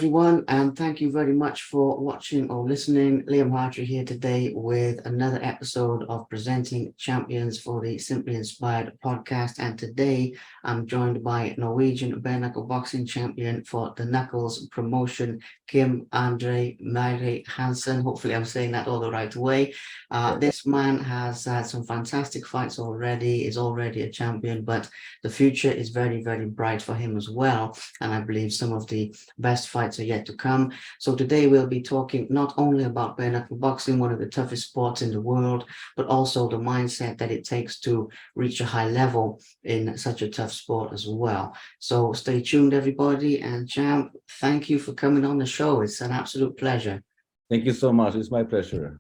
everyone, and thank you very much for watching or listening. Liam Hartree here today with another episode of Presenting Champions for the Simply Inspired podcast. And today I'm joined by Norwegian bare knuckle boxing champion for the Knuckles promotion, Kim Andre Meire Hansen. Hopefully, I'm saying that all the right way. This man has had some fantastic fights already, is already a champion, but the future is very, very bright for him as well. And I believe some of the best fights are yet to come. So today we'll be talking not only about bare knuckle boxing, one of the toughest sports in the world, but also the mindset that it takes to reach a high level in such a tough sport as well. So stay tuned, everybody. And Champ, thank you for coming on the show. It's an absolute pleasure. Thank you so much. It's my pleasure.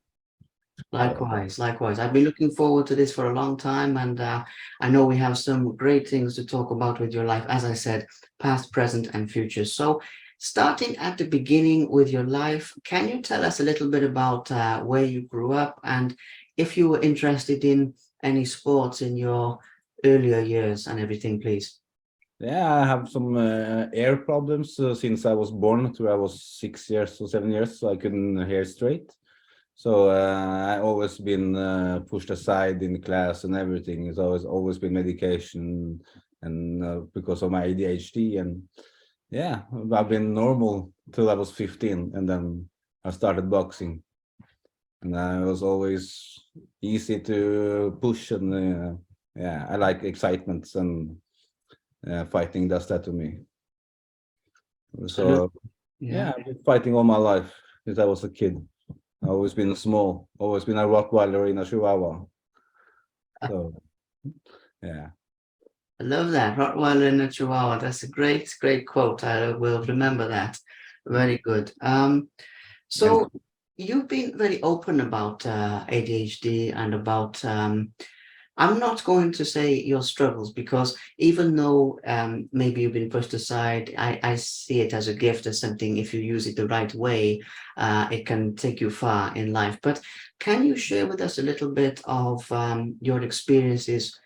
Likewise. I've been looking forward to this for a long time, and I know we have some great things to talk about with your life, as I said, past, present, and future. So starting at the beginning with your life, can you tell us a little bit about where you grew up and if you were interested in any sports in your earlier years and everything, please? Yeah, I have some ear problems since I was born till I was 6 years or 7 years, so I couldn't hear straight. So I always been pushed aside in class and everything. It's always been medication, and because of my ADHD, and yeah, I've been normal till I was 15, and then I started boxing, and I was always easy to push, and yeah, I like excitements, and fighting does that to me. So yeah, I've been fighting all my life since I was a kid. I've always been small, always been a Rottweiler in a Chihuahua. So yeah. I love that. Rottweiler and a Chihuahua. That's a great, great quote. I will remember that. Very good. So you've been very open about ADHD and about I'm not going to say your struggles, because even though maybe you've been pushed aside, I see it as a gift, as something, if you use it the right way, it can take you far in life. But can you share with us a little bit of your experiences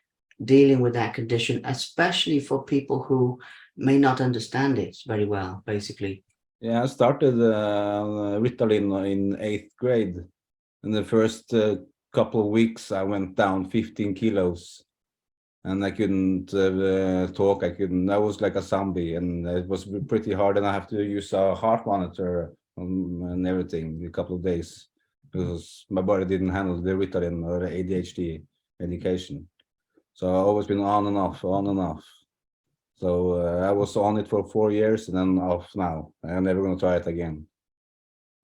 dealing with that condition, especially for people who may not understand it very well, basically? Yeah, I started Ritalin in 8th grade. In the first couple of weeks, I went down 15 kilos, and I couldn't talk. I was like a zombie, and it was pretty hard. And I have to use a heart monitor and everything a couple of days because my body didn't handle the Ritalin or the ADHD medication. So I've always been on and off, on and off. So I was on it for 4 years and then off now. I'm never going to try it again.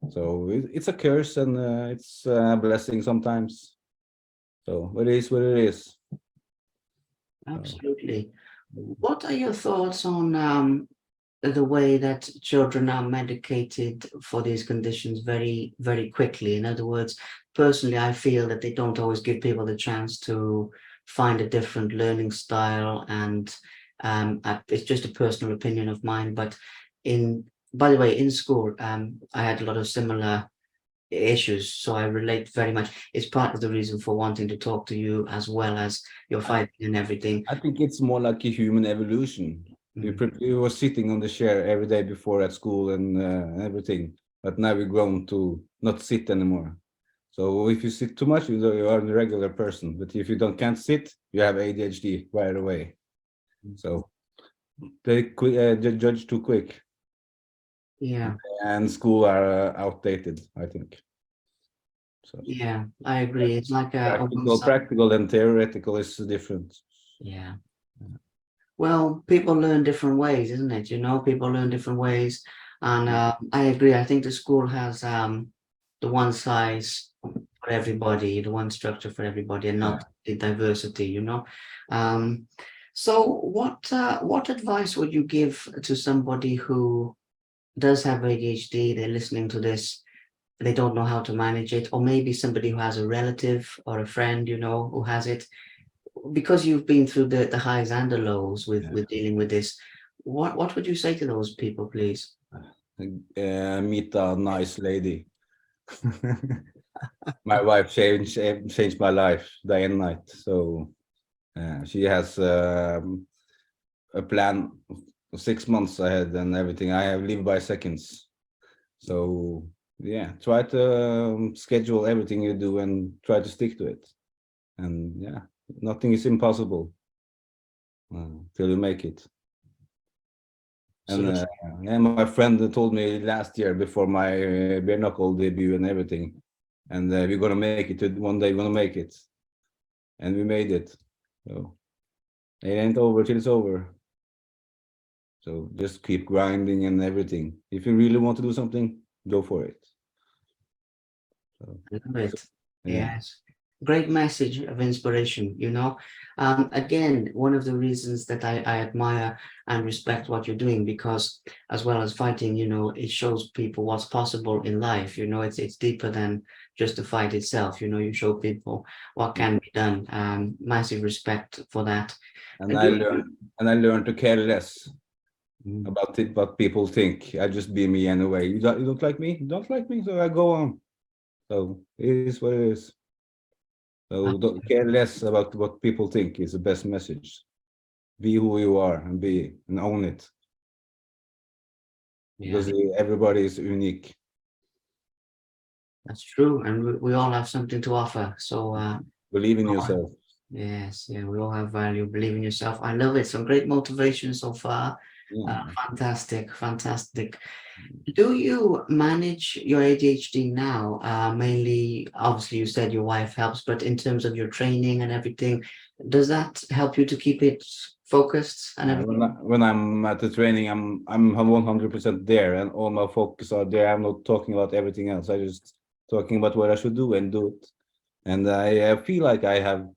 So it's a curse, and it's a blessing sometimes. So it is what it is. Absolutely. What are your thoughts on the way that children are medicated for these conditions very, very quickly? In other words, personally, I feel that they don't always give people the chance to find a different learning style. And it's just a personal opinion of mine. But by the way, in school, I had a lot of similar issues, so I relate very much. It's part of the reason for wanting to talk to you, as well as your fighting and everything. I think it's more like a human evolution. We were sitting on the chair every day before at school and everything, but now we're grown to not sit anymore. So if you sit too much, you are a regular person. But if you can't sit, you have ADHD right away. So they judge too quick. Yeah. And school are outdated, I think. So Yeah, I agree. It's like practical and theoretical is different. Yeah. Well, people learn different ways, isn't it? People learn different ways, and I agree. I think the school has the one size for everybody, the one structure for everybody, and not the diversity. So what advice would you give to somebody who does have ADHD? They're listening to this, they don't know how to manage it, or maybe somebody who has a relative or a friend, who has it, because you've been through the highs and the lows with dealing with this. What would you say to those people, please? Meet a nice lady. My wife changed my life day and night. So she has a plan 6 months ahead and everything. I have live by seconds. So yeah, try to schedule everything you do and try to stick to it. And yeah, nothing is impossible till you make it. So And yeah, my friend told me last year before my bare knuckle debut and everything, and we're gonna make it. One day we're gonna make it, and we made it. So it ain't over till it's over. So just keep grinding and everything. If you really want to do something, go for it. So, I love so it. yeah, Yes. Great message of inspiration, you know. Again, one of the reasons that I admire and respect what you're doing, because as well as fighting, you know, it shows people what's possible in life. You know, it's deeper than just the fight itself. You know, you show people what can be done. Massive respect for that. and And I do learned you? and I learned to care less Mm, about it, what people think. I just be me anyway. You don't like me? You don't like me, so I go on. So it is what it is. So don't care less about what people think is the best message. Be who you are and be and own it yeah, because everybody is unique. that's true. And we all have something to offer. So, Believe in yourself. yes, yeah, we all have value. Believe in yourself. I love it. Some great motivation so far. Yeah. Fantastic, fantastic. Do you manage your ADHD now? Mainly, obviously, you said your wife helps, but in terms of your training and everything, does that help you to keep it focused and When, everything? when I'm at the training, I'm 100% there, and all my focus are there. I'm not talking about everything else. I just talking about what I should do and do it. And I feel like I have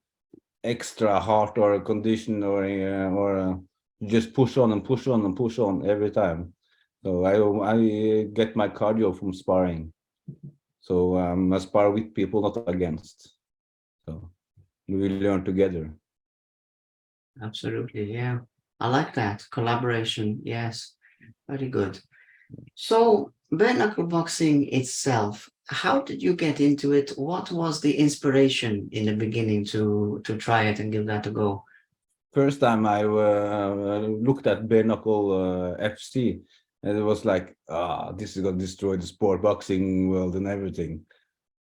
extra heart or a condition or just push on and push on and push on every time. So I get my cardio from sparring. So I spar with people, not against. So we learn together. Absolutely, yeah. I like that. Collaboration, yes. Very good. So, bare knuckle boxing itself, how did you get into it? What was the inspiration in the beginning to try it and give that a go? First time I looked at bare knuckle FC, and it was like, this is gonna destroy the sport, boxing world, and everything.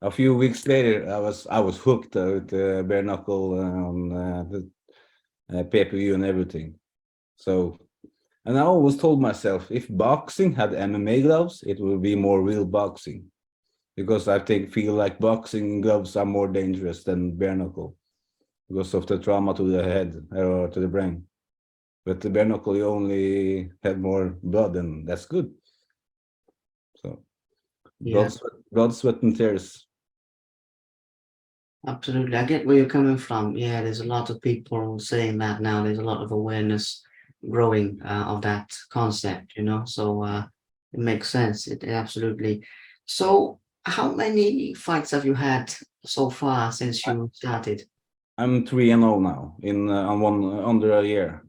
A few weeks later, I was hooked with bare knuckle on the pay-per-view and everything. So, and I always told myself, if boxing had MMA gloves, it would be more real boxing, because I feel like boxing gloves are more dangerous than bare knuckle because of the trauma to the head or to the brain. But the bare knuckle, you only have more blood, and that's good. So Yeah, blood, sweat, and tears. absolutely. I get where you're coming from. Yeah, there's a lot of people saying that now. There's a lot of awareness growing of that concept, you know. So it makes sense. It absolutely. So, how many fights have you had so far since I, you started? I'm 3-0 now in on one under a year.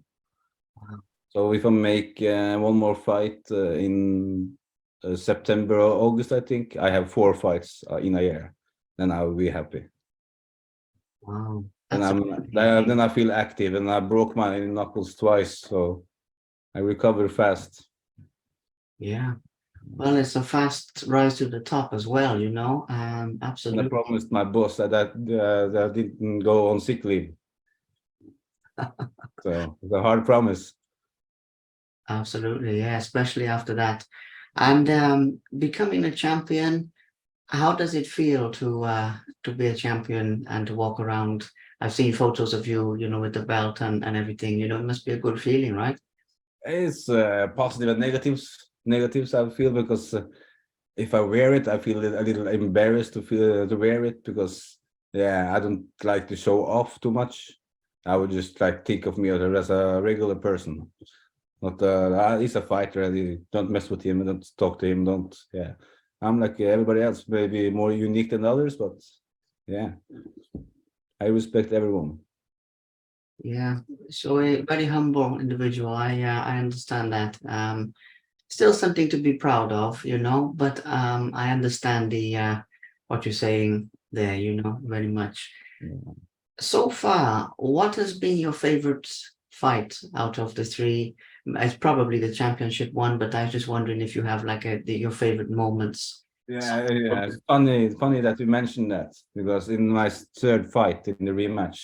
Wow. So if I make one more fight in September or August, I think I have 4 fights in a year. Then I will be happy. Wow, Then that's a then I feel active, and I broke my knuckles twice, so I recover fast. yeah. Well, it's a fast rise to the top as well, you know. And I Absolutely. promised my boss that I didn't go on sick leave. So it's a hard promise. Absolutely, yeah, especially after that. And becoming a champion, how does it feel to be a champion and to walk around? I've seen photos of you, you know, with the belt and everything, you know, it must be a good feeling, right? It's positive and negatives. Negatives I feel because if I wear it, I feel a little embarrassed to wear it because yeah, I don't like to show off too much. I would just like think of me as a regular person. Not he's a fighter. Don't mess with him. Don't talk to him. Don't yeah. I'm like everybody else, maybe more unique than others, but yeah, I respect everyone. Yeah. So a very humble individual. I understand that. Still something to be proud of, you know, but I understand the what you're saying there, you know, very much. Yeah. So far, what has been your favorite fight out of the three? It's probably the championship one, but I was just wondering if you have like your favorite moments. Yeah. It's funny that you mentioned that, because in my third fight in the rematch,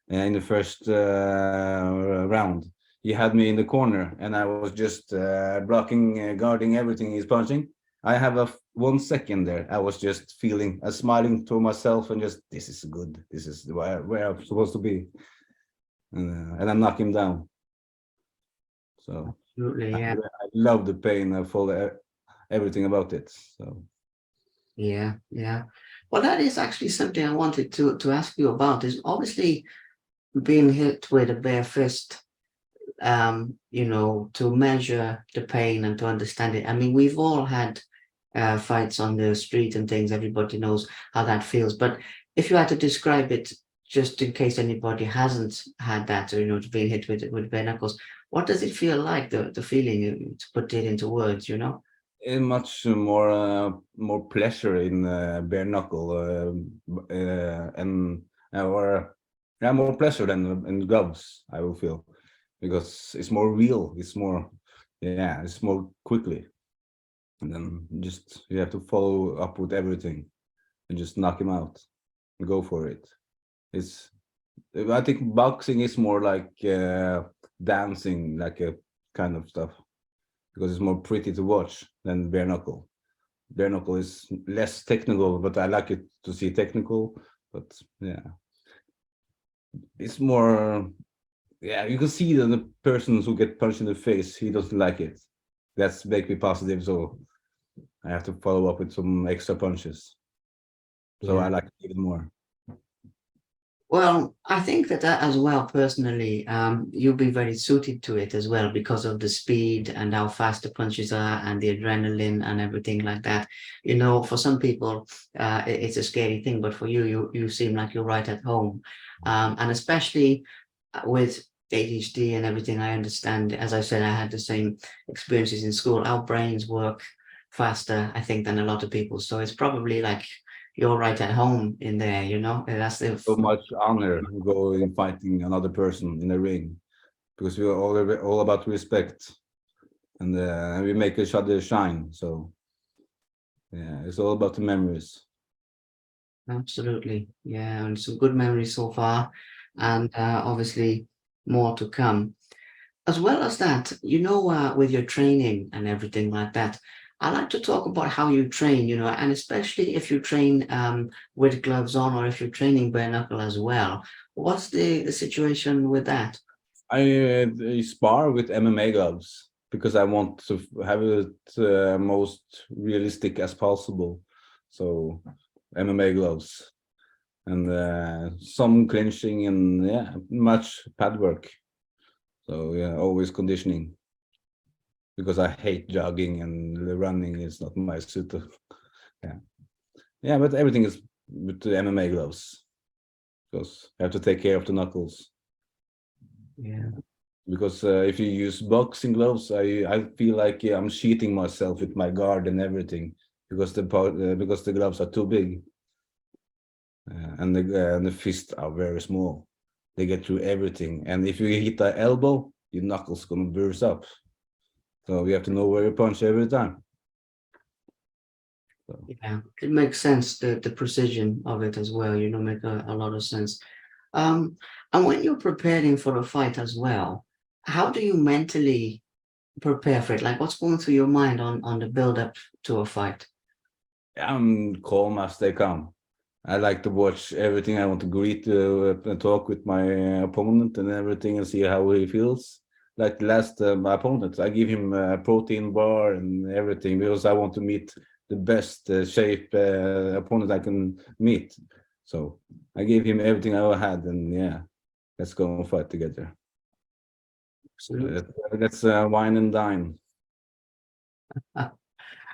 in the first round, he had me in the corner, and I was just blocking, guarding everything he's punching. I have 1 second there. I was just feeling, smiling to myself, and just, this is good. This is where I'm supposed to be, and I knock him down. So Absolutely, yeah. I love the pain. I follow everything about it. So. Yeah, yeah. Well, that is actually something I wanted to ask you about. Is obviously being hit with a bare fist, to measure the pain and to understand it. I mean, we've all had fights on the street and things. Everybody knows how that feels. But if you had to describe it, just in case anybody hasn't had that, or being hit with bare knuckles, what does it feel like? The feeling, to put it into words, Much more pleasure in bare knuckle, and or yeah, more pleasure than in gloves, I will feel, because it's more real. It's more quickly, and then just you have to follow up with everything and just knock him out and go for it. It's I think boxing is more like dancing, like a kind of stuff, because it's more pretty to watch than bare knuckle. Bare knuckle is less technical, but I like it to see technical. But yeah, it's more. Yeah, you can see that the person who get punched in the face, he doesn't like it. That's make me positive, so I have to follow up with some extra punches. So Yeah. I like it even more. Well, I think that as well, personally, you'll be very suited to it as well because of the speed and how fast the punches are and the adrenaline and everything like that. For some people, it's a scary thing, but for you, you seem like you're right at home. And especially with ADHD and everything, I understand. As I said, I had the same experiences in school. Our brains work faster, I think, than a lot of people. So it's probably like you're right at home in there, That's the So much honor going fighting another person in the ring, because we are all about respect, and we make each other shine. So yeah, it's all about the memories. absolutely, yeah, and some good memories so far, and obviously more to come. As well as that, with your training and everything like that, I like to talk about how you train, and especially if you train with gloves on or if you're training bare knuckle as well. What's the situation with that? I spar with MMA gloves because I want to have it most realistic as possible. So MMA gloves and some clinching and much pad work. So yeah, always conditioning, because I hate jogging and the running is not my suit. Yeah, yeah, but everything is with the MMA gloves, because I have to take care of the knuckles. Yeah, Because if you use boxing gloves, I feel like I'm cheating myself with my guard and everything, because because the gloves are too big, and the fists are very small. They get through everything, and if you hit the elbow, your knuckles gonna burst up. So you have to know where you punch every time. So. yeah, it makes sense. The precision of it as well, make a lot of sense. And when you're preparing for a fight as well, how do you mentally prepare for it? Like, what's going through your mind on the build up to a fight? I'm calm as they come. I like to watch everything. I want to greet and talk with my opponent and everything, and see how he feels. Like the last my opponent, I give him a protein bar and everything, because I want to meet the best shape opponent I can meet. So I gave him everything I ever had, and yeah, let's go and fight together. Absolutely. Let's wine and dine.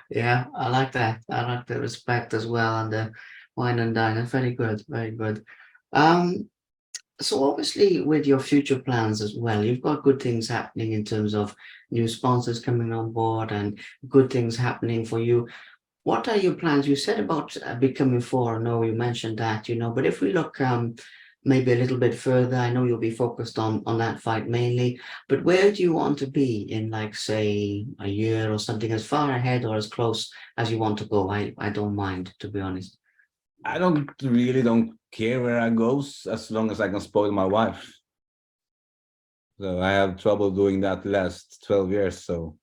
Yeah, I like that. I like the respect as well and the wine and dine. That's very good, very good. Um, so obviously with your future plans as well, you've got good things happening in terms of new sponsors coming on board and good things happening for you. What are your plans? You said about becoming 4-0, you mentioned that, but if we look maybe a little bit further? I know you'll be focused on that fight mainly, but where do you want to be in, like, say, a year or something, as far ahead or as close as you want to go? I don't mind, to be honest. I don't care where I goes as long as I can spoil my wife. So I have trouble doing that last 12 years. So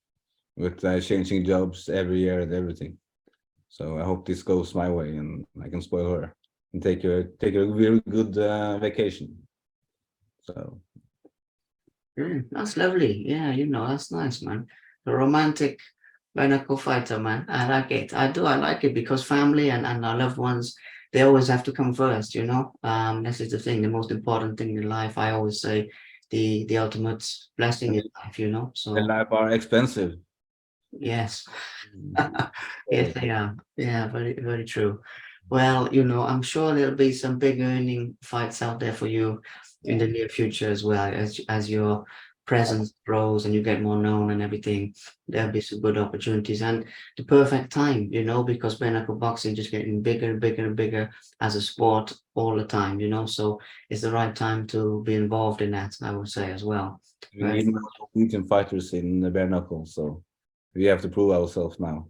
with changing jobs every year and everything. So I hope this goes my way and I can spoil her and take a very good vacation. So That's lovely. Yeah, that's nice, man. The romantic medical fighter, man. I like it. I do. I like it because family and our loved ones, they always have to come first. This is the thing, the most important thing in life. I always say the ultimate blessing in life. the So life are expensive. yes. Yes, So they are. Yeah, very, very true. Well, I'm sure there'll be some big earning fights out there for you in yeah, the near future as well, as your presence grows and you get more known and everything. There'll be some good opportunities and the perfect time, because bare knuckle boxing just getting bigger and bigger and bigger as a sport all the time. So it's the right time to be involved in that, I would say as well. we Very need more Norwegian fighters in the bare knuckle. So we have to prove ourselves now.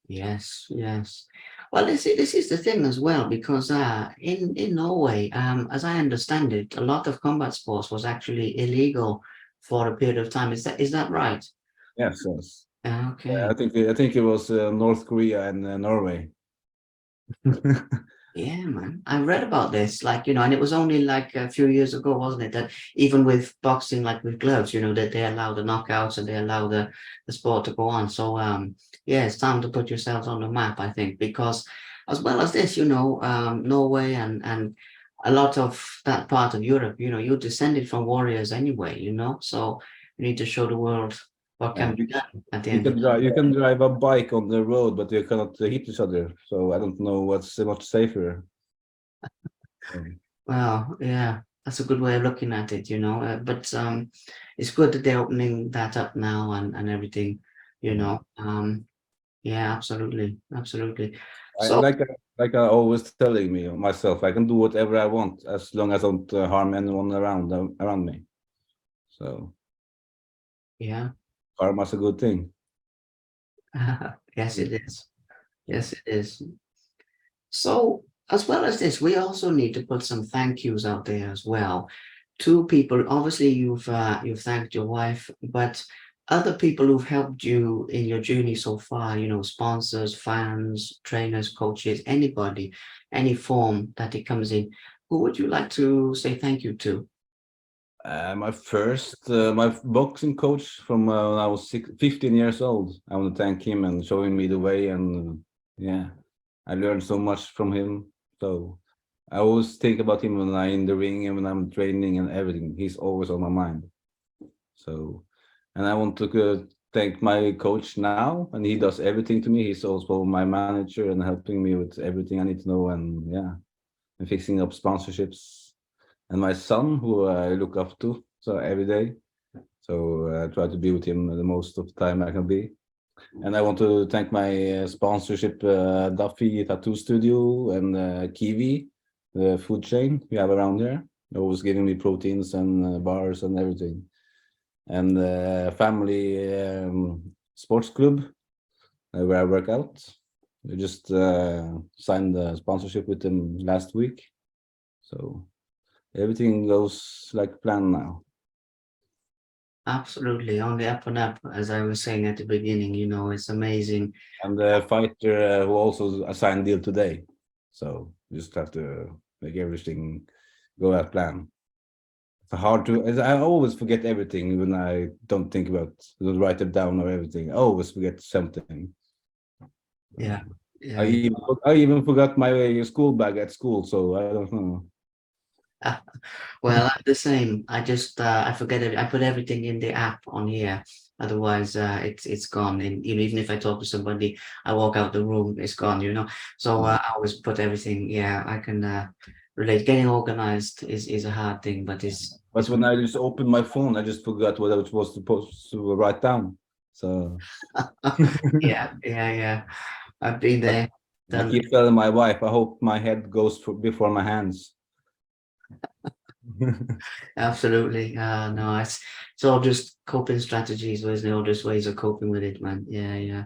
Yes, yes. Well, this is the thing as well, because in Norway, as I understand it, a lot of combat sports was actually illegal for a period of time. Is that right? Yes, yes. Yeah, Okay. I think it was North Korea and Norway. Yeah, man. I read about this, and it was only like a few years ago, wasn't it? That even with boxing, like with gloves, that they allow the knockouts and they allow the sport to go on. So, yeah, it's time to put yourselves on the map, I think, because as well as this, Norway and a lot of that part of Europe, you're descended from warriors anyway, so you need to show the world what Yeah, can be done at the you end of can the day. drive a bike on the road, but you cannot hit each other. So I don't know what's much safer. Um, Well, yeah, that's a good way of looking at it, but it's good that they're opening that up now and everything, you yeah. know. Yeah, absolutely, absolutely. I So like I always telling me myself, I can do whatever I want as long as I don't harm anyone around me. So yeah, karma's a good thing. yes, it is. Yes, it is. So as well as this, we also need to put some thank yous out there as well. Two people, obviously you've thanked your wife, but other people who've helped you in your journey so far, sponsors, fans, trainers, coaches, anybody, any form that it comes in, who would you like to say thank you to? My boxing coach from when I was 15 years old. I want to thank him and showing me the way. And yeah, I learned so much from him. So I always think about him when I'm in the ring and when I'm training and everything. He's always on my mind. So, and I want to thank my coach now, and he does everything to me. He's also my manager and helping me with everything I need to know. And yeah, and fixing up sponsorships. And my son, who I look up to so every day. So I try to be with him the most of the time I can be. And I want to thank my sponsorship, Duffy Tattoo Studio and Kiwi, the food chain we have around here. They're always giving me proteins and bars and everything. And family sports club where I work out. We just signed the sponsorship with them last week. So everything goes like planned now. Absolutely, on the up and up, as I was saying at the beginning, it's amazing. And the fighter who also signed deal today. So you just have to make everything go as planned. It's hard to. I always forget everything when I don't think about, don't write it down or everything. I always forget something. Yeah, Um, I yeah, yeah. even I even forgot my school bag at school, so I don't know. Well, I'm the same. I forget it. I put everything in the app on here. Otherwise, it's gone. And even if I talk to somebody, I walk out the room, it's gone. So I always put everything. Yeah, I can relate. Getting organized is a hard thing, but But it's when I just opened my phone, I just forgot what I was supposed to write down. So yeah, yeah, yeah. I've been but there, I done. keep telling my wife, I hope my head goes before my hands. Absolutely. No, it's all just coping strategies, isn't it? All just ways of coping with it, man. Yeah, yeah.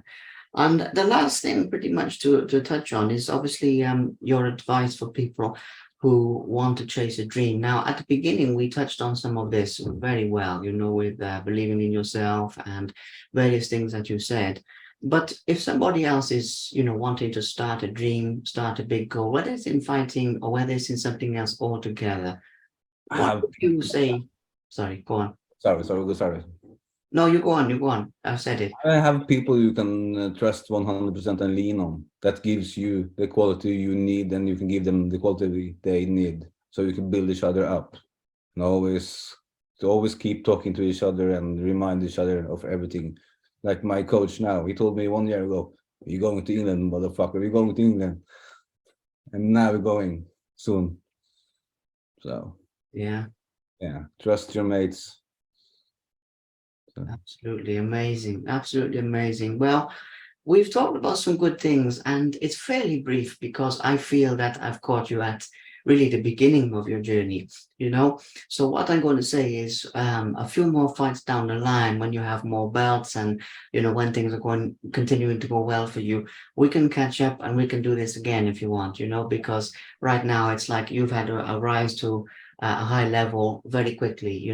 And the last thing pretty much to touch on is obviously your advice for people who want to chase a dream. Now, at the beginning, we touched on some of this very well, with believing in yourself and various things that you said. But if somebody else is, wanting to start a dream, start a big goal, whether it's in fighting or whether it's in something else altogether, I what have would you say? Sorry, go on. sorry. No, you go on, you go on. I've said it. I have people you can trust 100% and lean on. That gives you the quality you need, and you can give them the quality they need, so you can build each other up. And always keep talking to each other and remind each other of everything. Like my coach now, he told me 1 year ago, "You're going to England, motherfucker. You're going to England," and now we're going soon. So Yeah. yeah, trust your mates. So, Absolutely amazing. Absolutely amazing. Well, we've talked about some good things, and it's fairly brief because I feel that I've caught you at really the beginning of your journey, you know. So what I'm going to say is a few more fights down the line when you have more belts and when things are continuing to go well for you, we can catch up and we can do this again if you want, because right now it's like you've had a rise to a high level very quickly,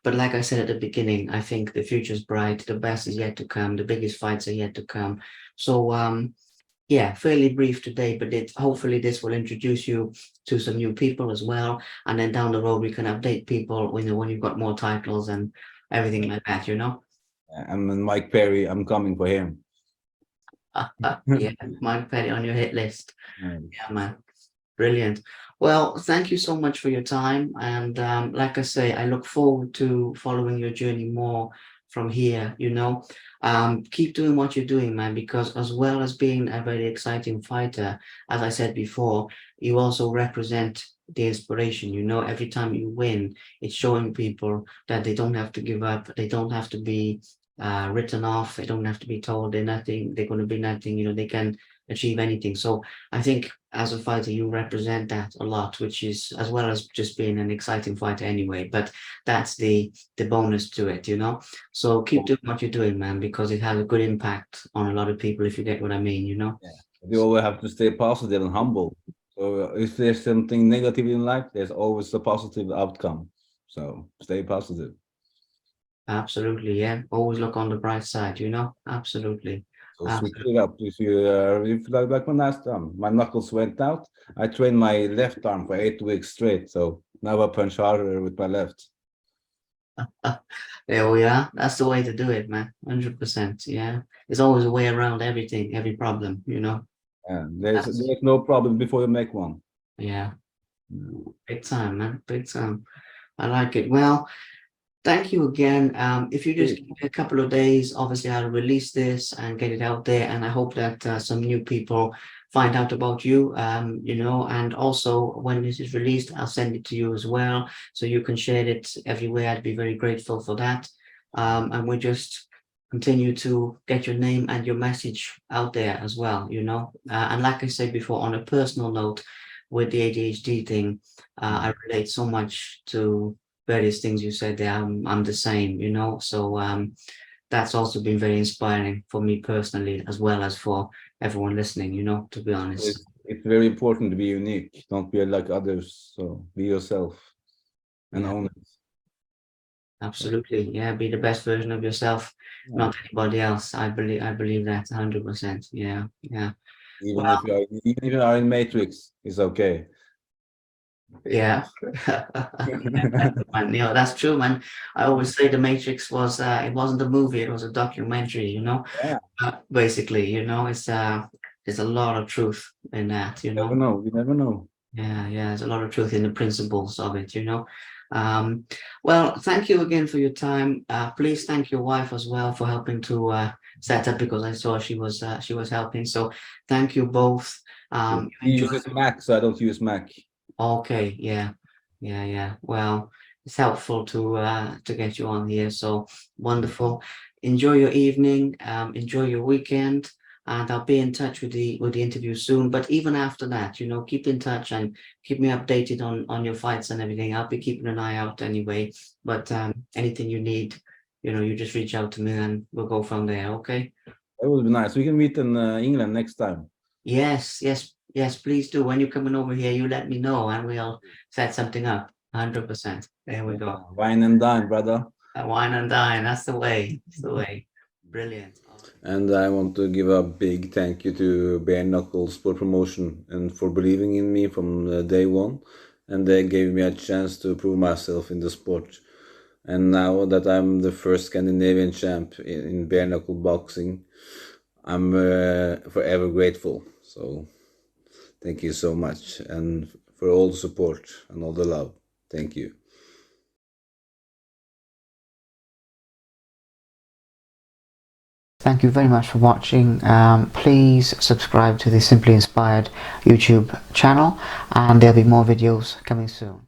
but like I said at the beginning, I think the future's bright, the best is yet to come, the biggest fights are yet to come. So yeah, fairly brief today, but hopefully this will introduce you to some new people as well. And then down the road we can update people when you've got more titles and everything like that. and then Mike Perry, I'm coming for him. Yeah, Mike Petty on your hit list. Nice. Yeah, man. Brilliant. Well, thank you so much for your time. And like I say, I look forward to following your journey more from here. Keep doing what you're doing, man, because as well as being a very exciting fighter, as I said before, you also represent the inspiration. Every time you win, it's showing people that they don't have to give up. They don't have to be written off. They don't have to be told they're nothing. They're going to be nothing. They can achieve anything. So I think as a fighter, you represent that a lot, which is as well as just being an exciting fighter anyway. But that's the bonus to it. So keep doing what you're doing, man, because it has a good impact on a lot of people, if you get what I mean. Yeah. You always have to stay positive and humble. So if there's something negative in life, there's always a positive outcome. So stay positive. Absolutely, yeah. Always look on the bright side. Absolutely. So switch Absolutely. it up. If like my last arm, my knuckles went out. I trained my left arm for 8 weeks straight. So now I punch harder with my left. There we are. That's the way to do it, man. 100%. Yeah. There's always a way around everything, every problem. And there's That's, there's no problem before you make one. yeah. Mm. Big time, man. Big time. I like it. Well, thank you again. If you just give me a couple of days, obviously I'll release this and get it out there. And I hope that some new people find out about you, and also when this is released, I'll send it to you as well. So you can share it everywhere. I'd be very grateful for that. And we just continue to get your name and your message out there as well. And like I said before, on a personal note, with the ADHD thing, I relate so much to various things you said there. I'm the same. So that's also been very inspiring for me personally, as well as for everyone listening, to be honest. It's very important to be unique. Don't be like others. So be yourself and Yeah, own it. absolutely. Yeah, be the best version of yourself, Yeah. not anybody else. I believe that 100%. Yeah, yeah. Even Well, if you are in Matrix, it's okay. yeah. Yeah, man, that's true, man. I always say The Matrix it wasn't a movie, it was a documentary. Yeah, Basically, there's a lot of truth in that. never know. You never know. Yeah, yeah, there's a lot of truth in the principles of it. Um, well, thank you again for your time. Please thank your wife as well for helping to set up, because I saw she was helping. So thank you both. He Enjoy. uses Mac, so I don't use Mac. Okay, yeah, yeah, yeah. Well, it's helpful to get you on here. So wonderful. Enjoy your evening. Enjoy your weekend. and I'll be in touch with the interview soon. But even after that, you know, keep in touch and keep me updated on your fights and everything. I'll be keeping an eye out anyway. But anything you need, you know, you just reach out to me and we'll go from there. Okay. That would be nice. We can meet in England next time. Yes, yes, yes, please do. When you're coming over here, you let me know and we'll set something up. 100%. There we go. Wine and dine, brother. Wine and dine. That's the way. That's the way. Brilliant. And I want to give a big thank you to Bare Knuckle Sport Promotion and for believing in me from day one. And they gave me a chance to prove myself in the sport. And now that I'm the first Scandinavian champ in bare knuckle boxing, I'm forever grateful. So thank you so much, and for all the support and all the love. Thank you. Thank you very much for watching. Please subscribe to the Simply Inspired YouTube channel, and there'll be more videos coming soon.